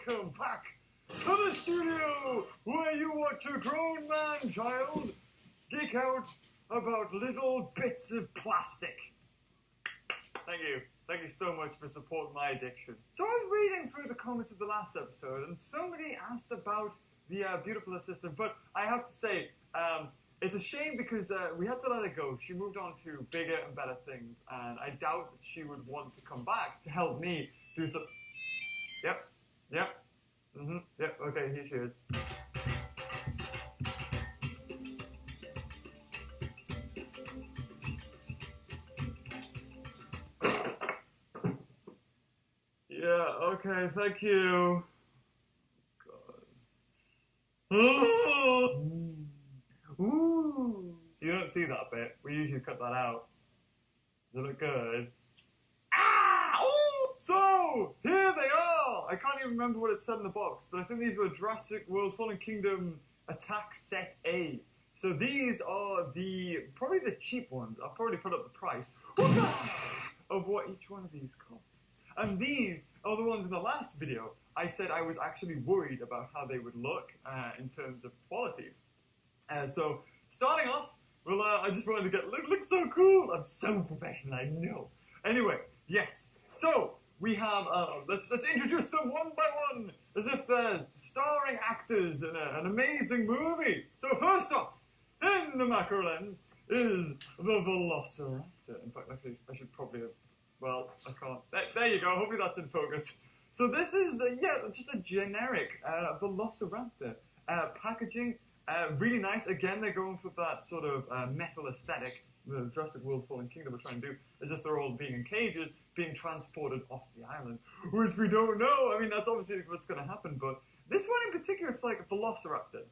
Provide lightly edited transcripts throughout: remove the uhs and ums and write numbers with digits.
welcome back to the studio where you watch a grown man child geek out about little bits of plastic. Thank you. Thank you so much for supporting my addiction. So I was reading through the comments of the last episode and somebody asked about the beautiful assistant, but I have to say, it's a shame because we had to let her go. She moved on to bigger and better things, and I doubt that she would want to come back to help me do some... Yep. Yep, okay, here she is. Yeah, okay, thank you. God. Ooh. You don't see that bit. We usually cut that out. Does it look good? Ah! Ooh! So, here they are! I can't even remember what it said in the box, but I think these were Jurassic World Fallen Kingdom Attack Set A. So these are probably the cheap ones. I'll probably put up the price of what each one of these costs. And these are the ones in the last video I said I was actually worried about how they would look in terms of quality. So, starting off, well, I just wanted to get, look so cool. I'm so professional, I know. Anyway, yes. So, we have, let's introduce them one by one, as if they're starring actors in an amazing movie. So, first off, in the macro lens is the Velociraptor. In fact, actually, I should probably have, well, I can't. There you go, hopefully that's in focus. So this is, just a generic Velociraptor. Packaging, really nice. Again, they're going for that sort of metal aesthetic the Jurassic World Fallen Kingdom are trying to do, as if they're all being in cages, being transported off the island, which we don't know. I mean, that's obviously what's going to happen, but this one in particular, it's like a Velociraptor.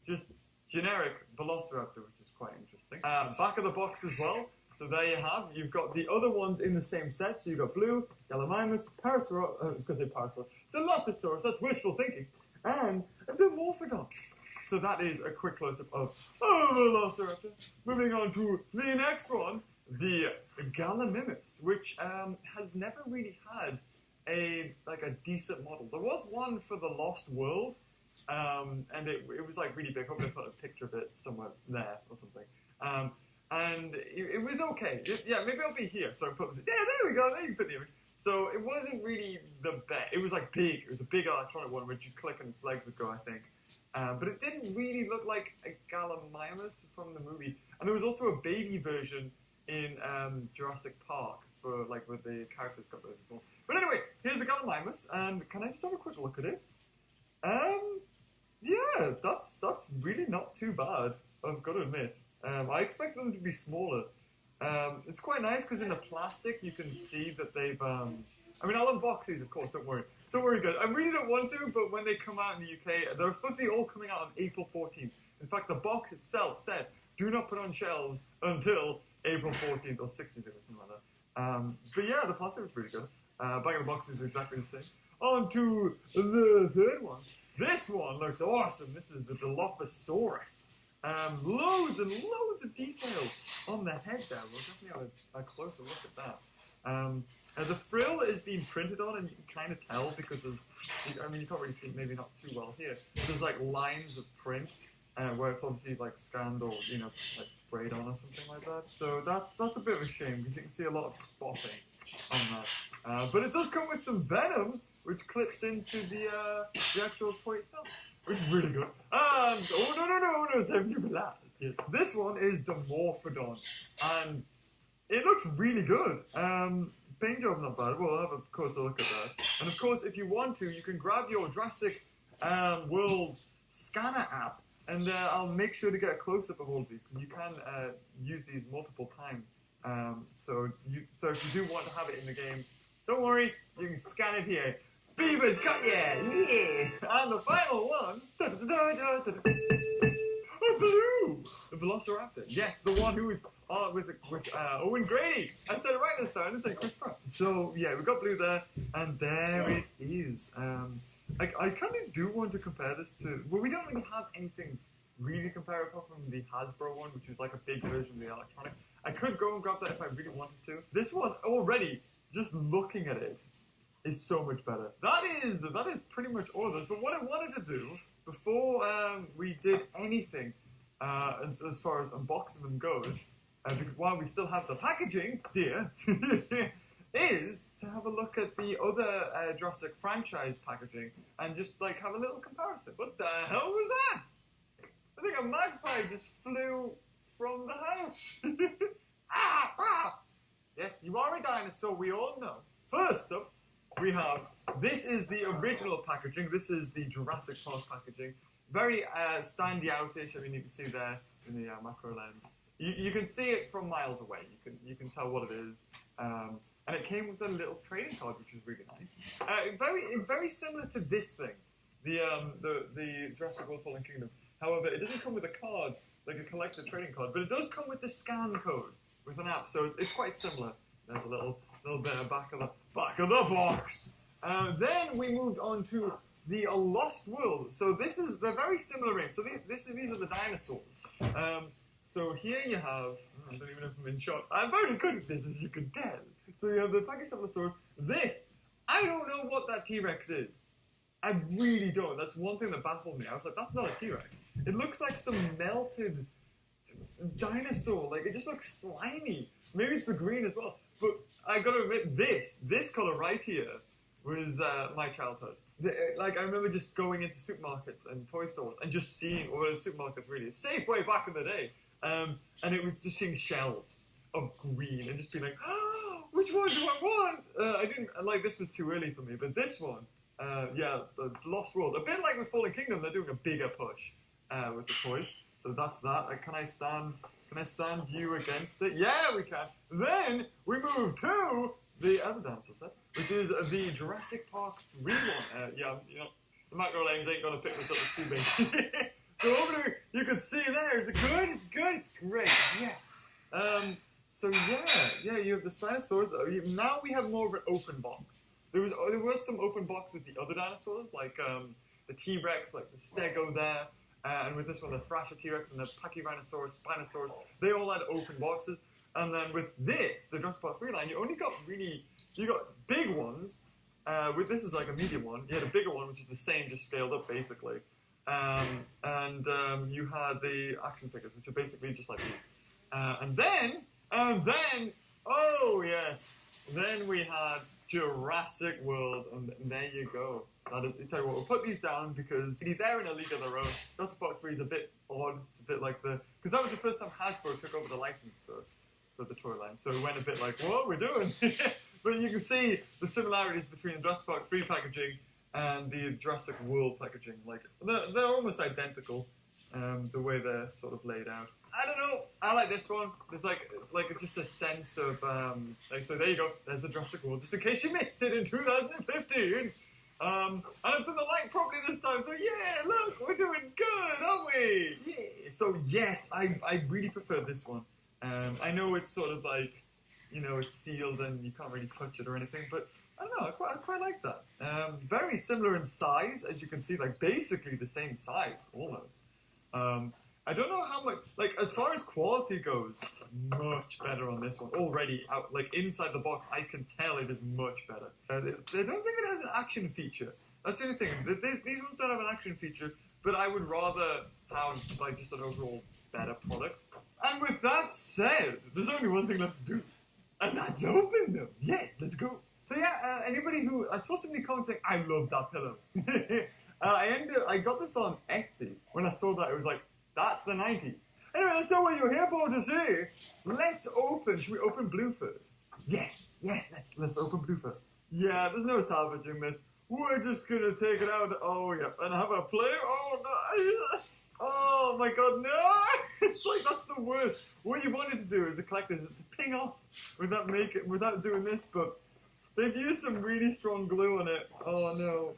Just generic Velociraptor, which is quite interesting. Back of the box as well. So there you have. You've got the other ones in the same set. So you've got Blue, Gallimimus, Parasaurus, I was going to say Parasaurus, Dilophosaurus, that's wishful thinking, and a Dimorphodon. So that is a quick close-up of Velociraptor. Moving on to the next one, the Gallimimus, which has never really had a decent model. There was one for the Lost World, and it was like really big. Hopefully I put a picture of it somewhere there or something. And it was okay. Maybe I'll be here. So I put there we go. There you put the image. So it wasn't really the best. It was like big. It was a big electronic one which you click and its legs would go, I think. But it didn't really look like a Gallimimus from the movie. And there was also a baby version in Jurassic Park for like where the characters got those as well. But anyway, here's the Gallimimus, and can I just have a quick look at it? Yeah, that's really not too bad. I've got to admit. I expect them to be smaller. It's quite nice because in the plastic you can see that they've. I mean, I'll unbox these, of course. Don't worry. Don't worry, guys. I really don't want to, but when they come out in the UK, they're supposed to be all coming out on April 14th. In fact, the box itself said, "Do not put on shelves until April 14th or 16th or something like that." But yeah, the plastic was really good. Back of the box is exactly the same. On to the third one. This one looks awesome. This is the Dilophosaurus. Loads and loads of detail on the head there. We'll definitely have a closer look at that. The frill is being printed on, and you can kind of tell because there's, I mean, you can't really see, maybe not too well here. There's like lines of print where it's obviously like scanned or, like sprayed on or something like that. So that's a bit of a shame because you can see a lot of spotting on that. But it does come with some venom, which clips into the actual toy itself, which is really good. And, no, save you for that. Yes. This one is Dimorphodon, and it looks really good. Paint job not bad. We'll have a closer look at that. And of course, if you want to, you can grab your Jurassic World scanner app, and I'll make sure to get a close-up of all of these, because you can use these multiple times. So if you do want to have it in the game, don't worry, you can scan it here. Beaver's got ya! Yeah! And the final one... Blue! The Velociraptor. Yes, the one who was with Owen Grady. I said it right this time, I didn't say Chris Pratt. So, yeah, we got Blue there, and there it is. I kind of do want to compare this to... Well, we don't really have anything really comparable from the Hasbro one, which is like a big version of the electronic. I could go and grab that if I really wanted to. This one, already, just looking at it, is so much better. That is pretty much all of this. But what I wanted to do before we did anything as far as unboxing them goes, because while we still have the packaging, dear, is to have a look at the other Jurassic franchise packaging and just like have a little comparison. What the hell was that? I think a magpie just flew from the house. Yes, you are a dinosaur, we all know. First up, we have, this is the original packaging. This is the Jurassic Park packaging. Very standy outish. I mean, you can see there in the macro lens. You can see it from miles away. You can tell what it is. And it came with a little trading card, which was really nice. Very similar to this thing, the Jurassic World Fallen Kingdom. However, it doesn't come with a card, like a collector trading card, but it does come with the scan code with an app, so it's quite similar. There's a little bit of back of the box. Then we moved on to the Lost World. So they're very similar range. So these are the dinosaurs. So here you have, I don't even know if I'm in shot. I'm very good at this, as you can tell. So you have the Pachycephalosaurus. This, I don't know what that T-Rex is. I really don't. That's one thing that baffled me. I was like, that's not a T-Rex. It looks like some melted dinosaur. Like, it just looks slimy. Maybe it's the green as well. But I gotta admit, this color right here was my childhood. Like, I remember just going into supermarkets and toy stores and just seeing, or supermarkets really, Safeway back in the day, and it was just seeing shelves of green and just being like, oh, which one do I want? I didn't, like, this was too early for me, but this one, yeah, the Lost World, a bit like with Fallen Kingdom, they're doing a bigger push with the toys. So that's that. Can I stand you against it? Yeah, we can. Then we move to the other dinosaur set, which is the Jurassic Park 3 one. Yeah, you know, the macro lens ain't gonna pick this up with too big. So over there, you can see there. Is it good? It's good. It's great. Yes. So yeah, you have the dinosaurs. Now we have more of an open box. There was some open box with the other dinosaurs, like the T-Rex, like the Stego there. And with this one, the Thrasher T-Rex and the Pachyrhinosaurus, Spinosaurus, they all had open boxes. And then with this, the Jurassic Park 3 line, you got big ones. With this is like a medium one. You had a bigger one, which is the same, just scaled up basically. And you had the action figures, which are basically just like these. And then, oh yes, then we had Jurassic World, and there you go. That is, I tell you what, we'll put these down because they're in a league of their own. Jurassic Park 3 is a bit odd. It's a bit like because that was the first time Hasbro took over the license for the toy line. So it went a bit like, what we're doing? But you can see the similarities between the Jurassic Park 3 packaging and the Jurassic World packaging. Like, they're almost identical, the way they're sort of laid out. I don't know. I like this one. There's like just a sense of so there you go. There's the Jurassic World. Just in case you missed it in 2015. And I've done the light properly this time. So yeah, look, we're doing good, aren't we? Yeah. So yes, I really prefer this one. I know it's sort of like, you know, it's sealed and you can't really touch it or anything, but I don't know. I quite like that. Very similar in size, as you can see, like basically the same size almost. I don't know how much, like, as far as quality goes, much better on this one. Already, out, like, inside the box, I can tell it is much better. They don't think it has an action feature. That's the only thing. These ones don't have an action feature, but I would rather have, like, just an overall better product. And with that said, there's only one thing left to do, and that's open them. Yes, let's go. So yeah, anybody who, I saw somebody commenting, I love that pillow. I got this on Etsy. When I saw that, it was like, that's the 90s. Anyway, that's not what you're here for to see. Let's open. Should we open blue first? Yes, let's open blue first. Yeah, there's no salvaging this. We're just gonna take it out. Oh, yeah, and have a play. Oh, no. Oh, my God, no. It's like, that's the worst. What you wanted to do as a collector is to ping off without doing this, but they've used some really strong glue on it. Oh, no.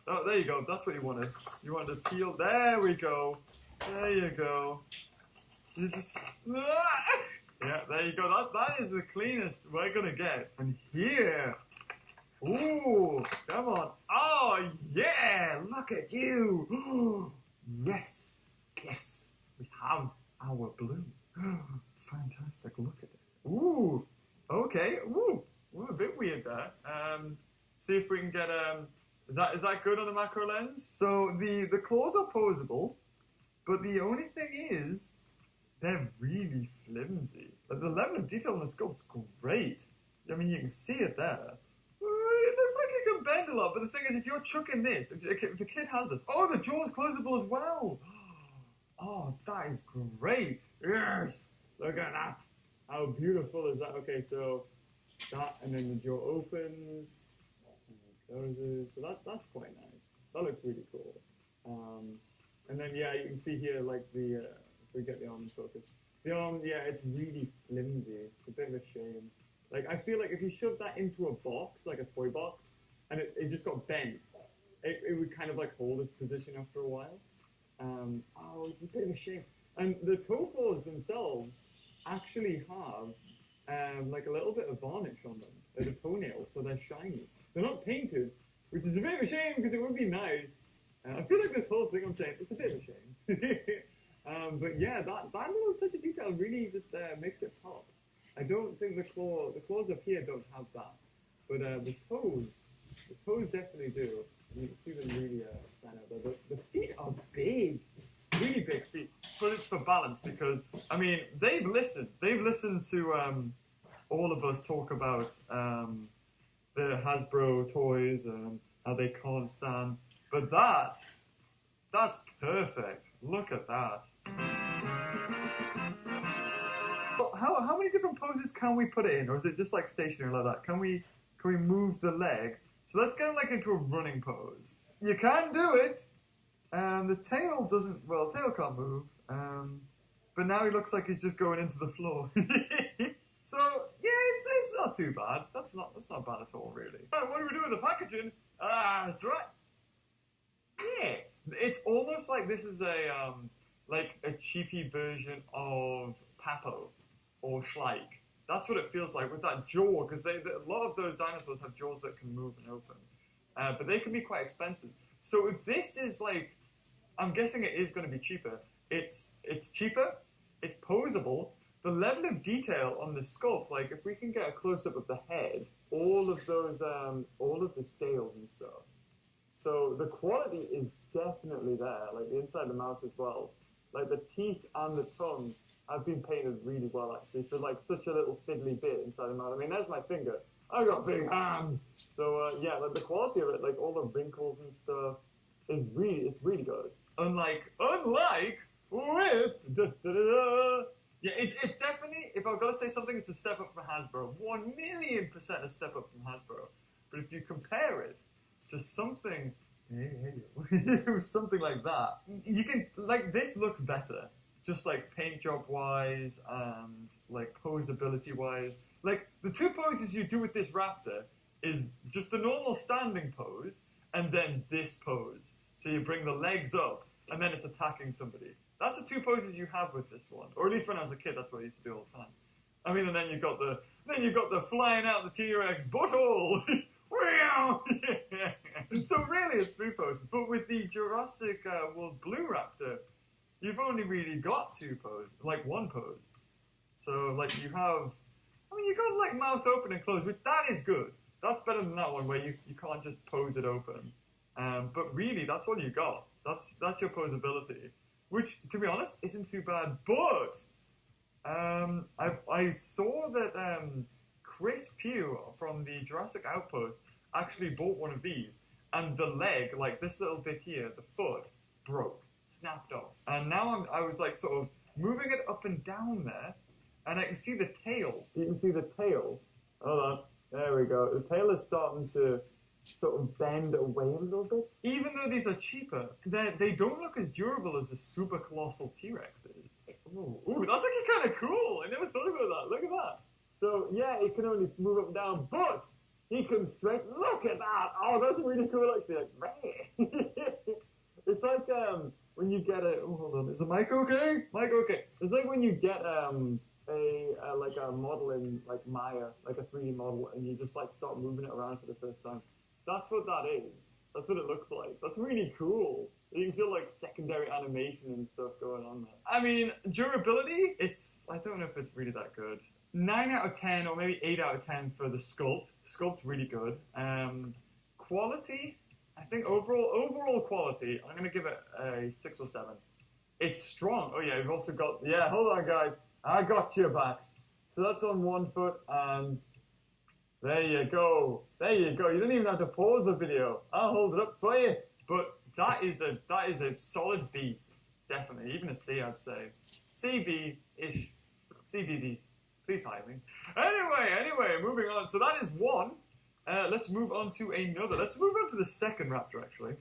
Oh, there you go. That's what you wanted. You wanted to peel. There we go. There you go. You just... Yeah, there you go. That is the cleanest we're going to get. And here... Ooh, come on. Oh, yeah. Look at you. Yes. Yes. We have our blue. Fantastic. Look at it. Ooh. Okay. Ooh. Ooh, a bit weird there. See if we can get is that good on the macro lens? So the claws are posable, but the only thing is they're really flimsy. But the level of detail on the sculpt's great. I mean, you can see it there. It looks like it can bend a lot, but the thing is, if you're chucking this, if a kid has this, oh, the jaw's closable as well. Oh, that is great. Yes, look at that. How beautiful is that? Okay, so that, and then the jaw opens and closes. So that's quite nice. That looks really cool. And then yeah, you can see here like the if we get the arm in focus. The arm, yeah, it's really flimsy. It's a bit of a shame. Like I feel like if you shoved that into a box, like a toy box, and it just got bent, it would kind of like hold its position after a while. Oh, it's a bit of a shame. And the toe claws themselves actually have like a little bit of varnish on them at the toenails, so they're shiny. They're not painted, which is a bit of a shame because it would be nice. I feel like this whole thing I'm saying, it's a bit of a shame. But yeah, that little touch of detail really just makes it pop. I don't think the claws up here don't have that, but the toes definitely do. You can see them really stand out there. The feet are big, really big feet. But it's for balance because, I mean, they've listened to all of us talk about the Hasbro toys and how they can't stand. But that's perfect. Look at that. How many different poses can we put it in? Or is it just like stationary like that? Can we move the leg? So let's get like into a running pose. You can do it. The tail doesn't, well, tail can't move. But now he looks like he's just going into the floor. So yeah, it's not too bad. That's not bad at all, really. What do we do with the packaging? That's right. Yeah, it's almost like this is a cheapy version of Papo or Schleich. That's what it feels like with that jaw, because a lot of those dinosaurs have jaws that can move and open, but they can be quite expensive. So if this is like, I'm guessing it is going to be cheaper. It's cheaper. It's posable. The level of detail on the sculpt, like if we can get a close up of the head, all of the scales and stuff. So the quality is definitely there, like the inside of the mouth as well. Like the teeth and the tongue have been painted really well actually for like such a little fiddly bit inside the mouth. I mean, there's my finger. I've got big hands. So yeah, like the quality of it, like all the wrinkles and stuff, it's really good. Unlike with yeah, it's definitely, if I've got to say something, it's a step up from Hasbro. 1,000,000% a step up from Hasbro. But if you compare it to something, something like that, you can, like, this looks better. Just like paint job wise and like posability wise. Like the two poses you do with this raptor is just the normal standing pose and then this pose. So you bring the legs up and then it's attacking somebody. That's the two poses you have with this one. Or at least when I was a kid, that's what I used to do all the time. I mean, and then you've got the flying out the T-Rex butthole. So really it's three poses. But with the Jurassic World Blue Raptor, you've only really got two poses, like one pose. So like you got like mouth open and closed, which that is good. That's better than that one where you can't just pose it open. But really, that's all you got. That's your posability. Which, to be honest, isn't too bad. But I saw that Chris Pugh from the Jurassic Outpost actually bought one of these, and the leg, like this little bit here, the foot, broke, snapped off. And now I was like sort of moving it up and down there, and I can see the tail. You can see the tail. Hold on. There we go. The tail is starting to sort of bend away a little bit. Even though these are cheaper, they don't look as durable as the super colossal T-Rexes. Ooh, that's actually kind of cool. I never thought about that. Look at that. So yeah, it can only move up and down, but he can straighten. Look at that. Oh, that's really cool actually. Like, it's like when you get a. Oh, hold on. Is the mic okay? Mic okay. It's like when you get like a model in like Maya, like a 3D model, and you just like start moving it around for the first time. That's what that is. That's what it looks like. That's really cool. You can see like secondary animation and stuff going on there. I mean, durability, I don't know if it's really that good. 9 out of 10 or maybe 8 out of 10 for the sculpt. Sculpt's really good. quality, I think overall quality, I'm going to give it a 6 or 7. It's strong. Oh yeah, we've also got, yeah, hold on guys. I got your backs. So that's on one foot, and there you go. There you go. You don't even have to pause the video. I'll hold it up for you. But that is a solid B, definitely. Even a C, I'd say. CB-ish. CBB. Please hire me. Anyway, moving on. So that is one. Let's move on to another. Let's move on to the second raptor, actually.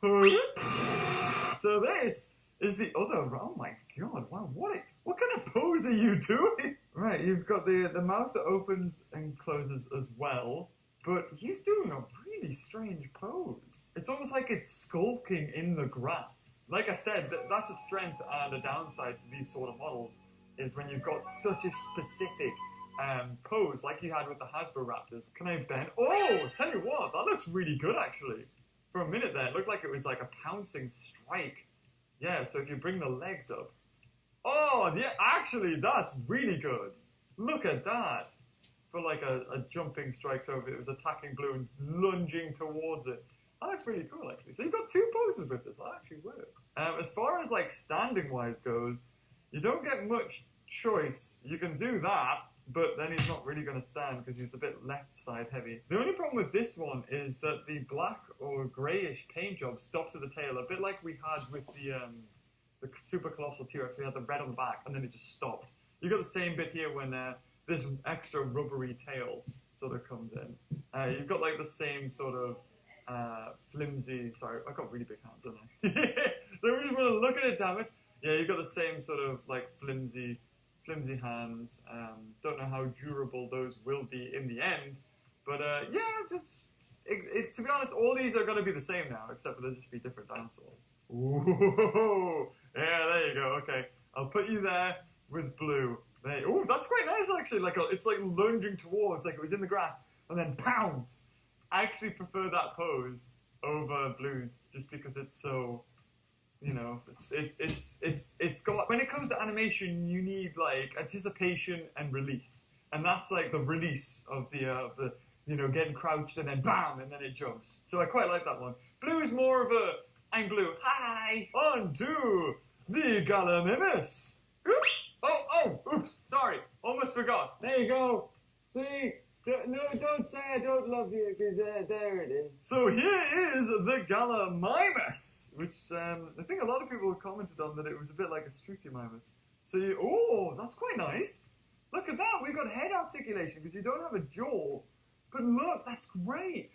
So this is the other. Oh my god! Wow, what kind of pose are you doing? Right, you've got the mouth that opens and closes as well, but he's doing a really strange pose. It's almost like it's skulking in the grass. Like I said, that's a strength and a downside to these sort of models, is when you've got such a specific pose, like you had with the Hasbro Raptors. Can I bend? Oh, tell you what, that looks really good actually. For a minute there, it looked like it was like a pouncing strike. Yeah, so if you bring the legs up. Oh, yeah, actually, that's really good. Look at that. For like a jumping strike, so if it was attacking blue and lunging towards it. That looks really cool, actually. So you've got two poses with this. That actually works. As far as like standing-wise goes, you don't get much choice. You can do that, but then he's not really going to stand because he's a bit left side heavy. The only problem with this one is that the black or greyish paint job stops at the tail, a bit like we had with the Super Colossal T-Rex. We had the red on the back, and then it just stopped. You got the same bit here when this extra rubbery tail sort of comes in. You've got like the same sort of flimsy. Sorry, I've got really big hands, don't I? So we just want to look at it, damn it. Yeah, you've got the same sort of like flimsy hands. Don't know how durable those will be in the end, but yeah, to be honest, all these are going to be the same now, except for they'll just be different dinosaurs. Ooh, yeah, there you go. Okay, I'll put you there with blue. Oh, that's quite nice actually. Like it's like lunging towards, like it was in the grass, and then pounce. I actually prefer that pose over blues, just because it's so. You know, it's got, when it comes to animation, you need like anticipation and release, and that's like the release of the you know, getting crouched and then bam, and then it jumps. So I quite like that one. Blue is more of a I'm blue. Hi, on to the Gallimimus. Oops. Oh, oops, sorry, almost forgot. There you go. See. No, don't say I don't love you, because there it is. So here is the Gallimimus, which I think a lot of people have commented on that it was a bit like a Struthiomimus. So oh, that's quite nice. Look at that, we've got head articulation, because you don't have a jaw. But look, that's great.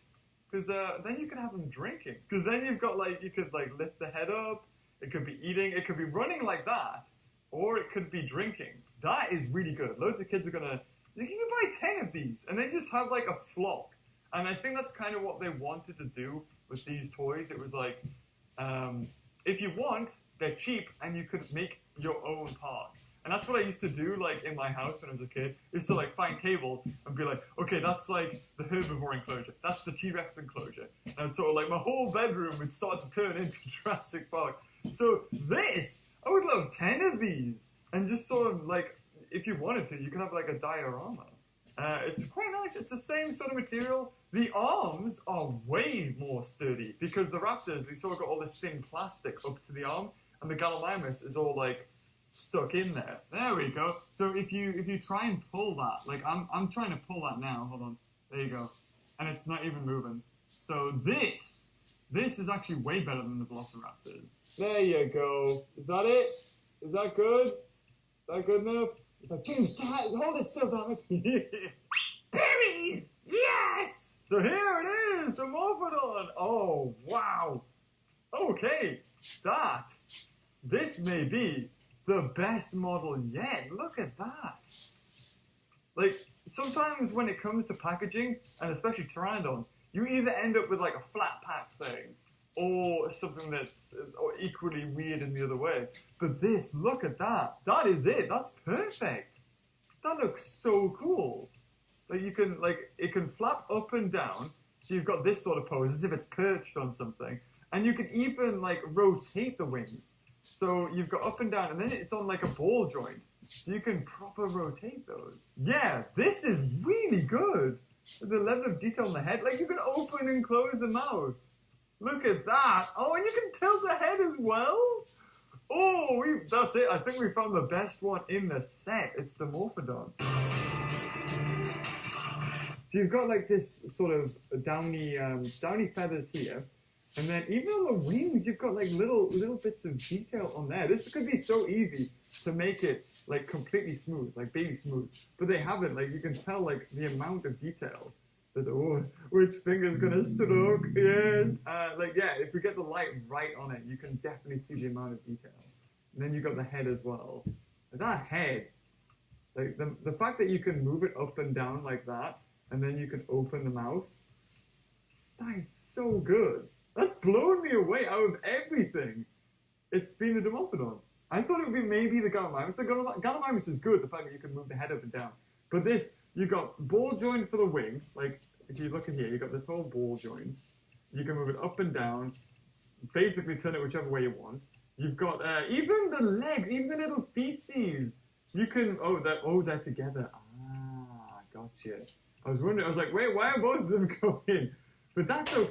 Because then you can have them drinking. Because then you've got like, you could like lift the head up, it could be eating, it could be running like that, or it could be drinking. That is really good. Loads of kids are going to... You can buy 10 of these, and they just have like a flock. And I think that's kind of what they wanted to do with these toys. It was like, if you want, they're cheap, and you could make your own parts. And that's what I used to do, like, in my house when I was a kid. I used to, like, find cables and be like, okay, that's, like, the herbivore enclosure. That's the T-Rex enclosure. And so, like, my whole bedroom would start to turn into Jurassic Park. So this, I would love 10 of these. And just sort of, like... If you wanted to, you could have like a diorama. It's quite nice. It's the same sort of material. The arms are way more sturdy because the Raptors, they sort of got all this thin plastic up to the arm, and the Gallimimus is all like stuck in there. There we go. So if you try and pull that, like I'm trying to pull that now. Hold on. There you go. And it's not even moving. So this is actually way better than the Velociraptors. There you go. Is that it? Is that good? Is that good enough? It's like, James, hold it still, damn it. Berries! Yes! So here it is, the Morphodon. Oh, wow. Okay, this may be the best model yet. Look at that. Like, sometimes when it comes to packaging, and especially Pteranodon, you either end up with like a flat pack thing, or something that's equally weird in the other way. But this, look at that. That is it. That's perfect. That looks so cool. Like you can, like, it can flap up and down. So you've got this sort of pose as if it's perched on something. And you can even, like, rotate the wings. So you've got up and down, and then it's on like a ball joint. So you can proper rotate those. Yeah, this is really good. The level of detail in the head. Like, you can open and close the mouth. Look at that. Oh, and you can tilt the head as well. Oh, that's it. I think we found the best one in the set. It's the Morphodon. So you've got like this sort of downy feathers here. And then even on the wings, you've got like little bits of detail on there. This could be so easy to make it like completely smooth, like baby smooth. But they haven't. Like, you can tell like the amount of detail. There's, oh, which finger's gonna stroke? Yes. Like, yeah, if we get the light right on it, you can definitely see the amount of detail. And then you've got the head as well. And that head, like the fact that you can move it up and down like that, and then you can open the mouth, that is so good. That's blown me away out of everything. It's been the Dimorphodon. I thought it would be maybe the Gallimimus. The Gallimimus is good, the fact that you can move the head up and down. But this, you got ball joint for the wing. Like, if you look at here, you got this whole ball joint. You can move it up and down. Basically turn it whichever way you want. You've got even the legs, even the little feetsies. You can, they're together. Ah, gotcha. I was wondering, I was like, wait, why are both of them going? But that's so,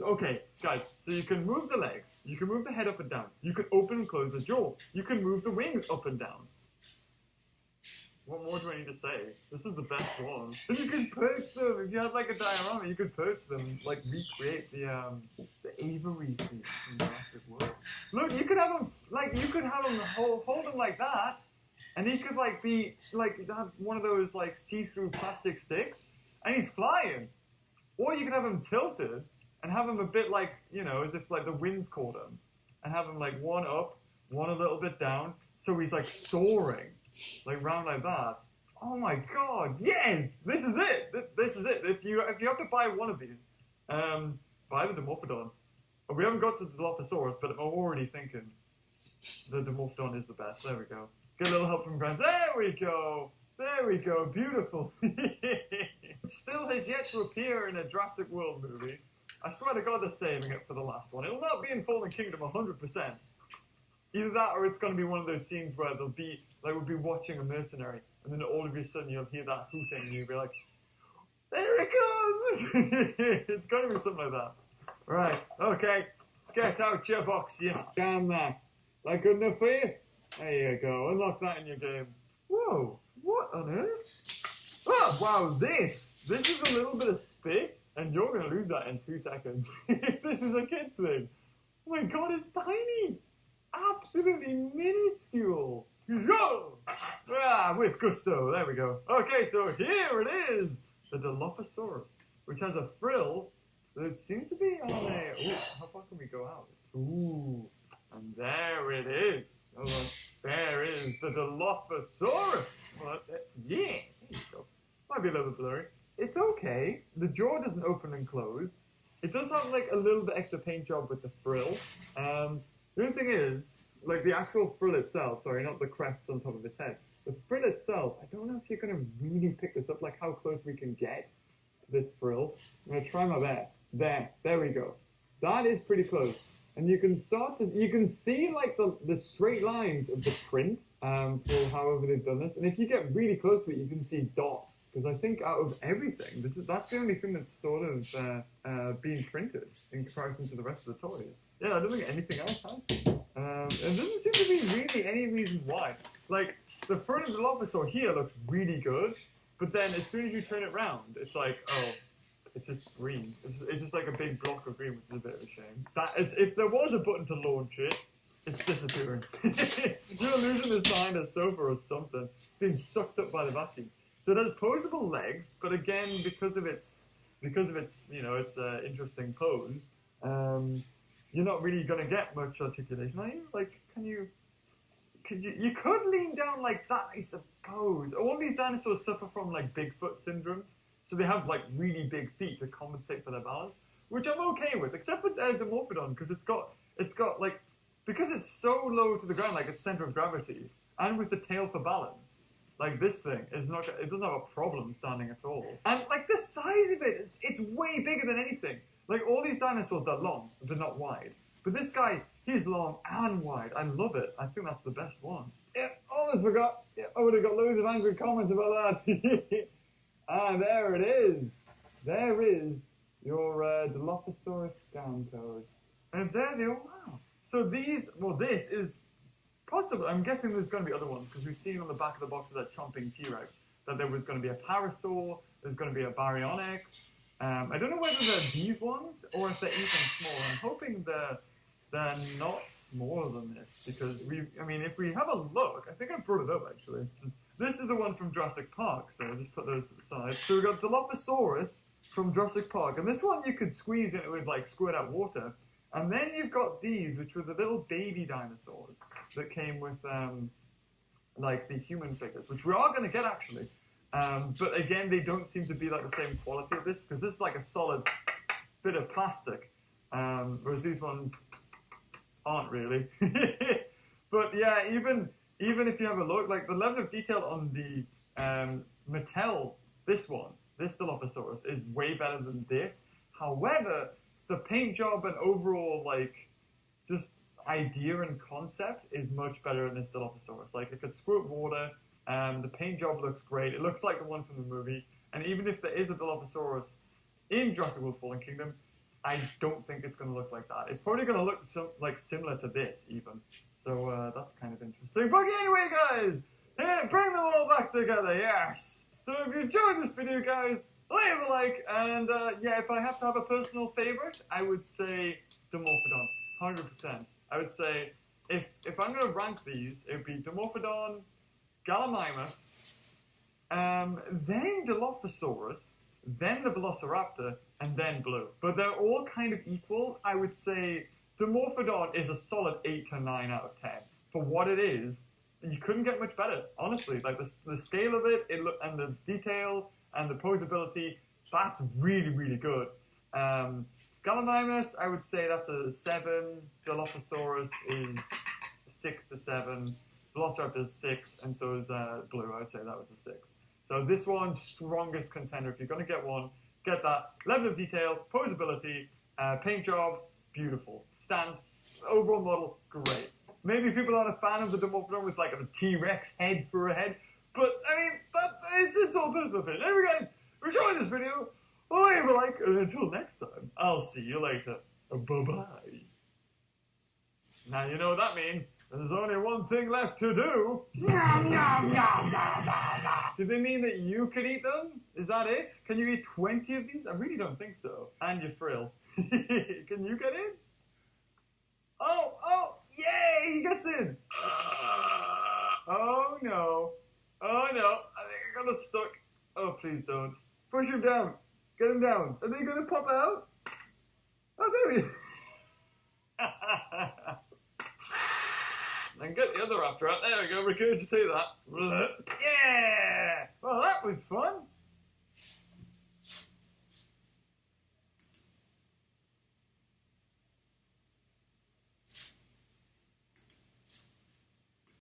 okay, guys, so you can move the legs, you can move the head up and down, you can open and close the jaw, you can move the wings up and down. What more do I need to say? This is the best one. And you can perch them. If you had like a diorama, you could perch them, like recreate the Avery scene from Jurassic World. Look, you could have them, hold them like that, and he could like be like have one of those like see-through plastic sticks, and he's flying. Or you could have him tilted and have him a bit like, you know, as if like the wind's caught him, and have him like one up, one a little bit down, so he's like soaring. Like round like that. Oh my god, yes! This is it! This is it. If you have to buy one of these, buy the Dimorphodon. We haven't got to the Dilophosaurus, but I'm already thinking the Dimorphodon is the best. There we go. Get a little help from friends. There we go! There we go, beautiful. Still has yet to appear in a Jurassic World movie. I swear to god they're saving it for the last one. It'll not be in Fallen Kingdom 100%. Either that, or it's going to be one of those scenes where they'll be, like, we'll be watching a mercenary, and then all of a sudden you'll hear that hooting, and you'll be like, there it comes! It's going to be something like that. Right, okay, get out your box, you damn that. That good enough for you? There you go, unlock that in your game. Whoa, what on earth? Oh, wow, this is a little bit of spit, and you're going to lose that in 2 seconds. If this is a kid thing. Oh my god, it's tiny! Absolutely minuscule. Go! With gusto. There we go. Okay, so here it is. The Dilophosaurus, which has a frill that seems to be on a... Ooh, how far can we go out? Ooh, and there it is. Oh, look, there is the Dilophosaurus. Well, yeah, there you go. Might be a little bit blurry. It's okay. The jaw doesn't open and close. It does have like a little bit extra paint job with the frill. The only thing is, like the actual frill itself, sorry, not the crest on top of its head, the frill itself, I don't know if you're going to really pick this up, like how close we can get to this frill. I'm going to try my best. There we go. That is pretty close. And you can see like the straight lines of the print for however they've done this. And if you get really close to it, you can see dots. Because I think out of everything, that's the only thing that's sort of being printed in comparison to the rest of the toys. Yeah, I don't think anything else has been. And there doesn't seem to be really any reason why. Like, the front of the Dilophosaur here looks really good, but then as soon as you turn it round, it's like, oh, it's just green. It's just like a big block of green, which is a bit of a shame. That is, if there was a button to launch it, it's disappearing. You're losing this behind a sofa or something. It's being sucked up by the vacuum. So it has posable legs, but again, because of its you know, its interesting pose, you're not really going to get much articulation, are you? Like, you could lean down like that, I suppose. All these dinosaurs suffer from, like, Bigfoot syndrome, so they have, like, really big feet to compensate for their balance, which I'm okay with, except for Dimorphodon, because it's got, like, because it's so low to the ground, like, its center of gravity, and with the tail for balance, like, this thing, it doesn't have a problem standing at all. And, like, the size of it, it's way bigger than anything. Like, all these dinosaurs, they're long, they're not wide. But this guy, he's long and wide. I love it. I think that's the best one. Yeah, almost forgot. Yeah, I would have got loads of angry comments about that. Ah, there it is. There is your Dilophosaurus scan code. And there they all are. So these, well, this is possible. I'm guessing there's going to be other ones because we've seen on the back of the box of that chomping T-Rex that there was going to be a Parasaur, there's going to be a Baryonyx. I don't know whether they're these ones or if they're even smaller. I'm hoping they're not smaller than this because if we have a look, I think I brought it up actually. This is the one from Jurassic Park, so I'll just put those to the side. So we've got Dilophosaurus from Jurassic Park, and this one you could squeeze and it would like squirt out water. And then you've got these, which were the little baby dinosaurs that came with like the human figures, which we are going to get actually. But again, they don't seem to be like the same quality of this, because this is like a solid bit of plastic, whereas these ones aren't really. But yeah, even if you have a look, like the level of detail on the Mattel, this Dilophosaurus, is way better than this. However, the paint job and overall, like, just idea and concept is much better in this Dilophosaurus. Like, it could squirt water. The paint job looks great. It looks like the one from the movie. And even if there is a Dilophosaurus in Jurassic World Fallen Kingdom, I don't think it's going to look like that. It's probably going to look similar to this, even. So that's kind of interesting. But anyway, guys, bring them all back together, yes! So if you enjoyed this video, guys, leave a like. And yeah, if I have to have a personal favorite, I would say Dimorphodon, 100%. I would say, if I'm going to rank these, it would be Dimorphodon, Gallimimus, then Dilophosaurus, then the Velociraptor, and then Blue. But they're all kind of equal. I would say Dimorphodon is a solid 8 to 9 out of 10. For what it is, you couldn't get much better, honestly. Like, the scale of it, and the detail, and the posability, that's really, really good. Gallimimus, I would say that's a 7. Dilophosaurus is 6 to 7. Velociraptor is 6, and so is Blue. I would say that was a 6. So this one's strongest contender. If you're going to get one, get that. Level of detail, posability, paint job, beautiful. Stance, overall model, great. Maybe people aren't a fan of the Dimorphodon with like a T-Rex head for a head, but I mean, it's all personal opinion. Anyway, guys, enjoy this video. Leave a like, and until next time, I'll see you later. Bye-bye. Now you know what that means. There's only one thing left to do. Do they mean that you could eat them? Is that it? Can you eat 20 of these? I really don't think so. And your frill. Can you get in? Oh, yay, he gets in. Oh no. I think I got us stuck. Oh, please don't. Push him down. Get him down. Are they going to pop out? Oh, there he is. And get the other raptor out. There we go, regurgitate that. Yeah! Well, that was fun.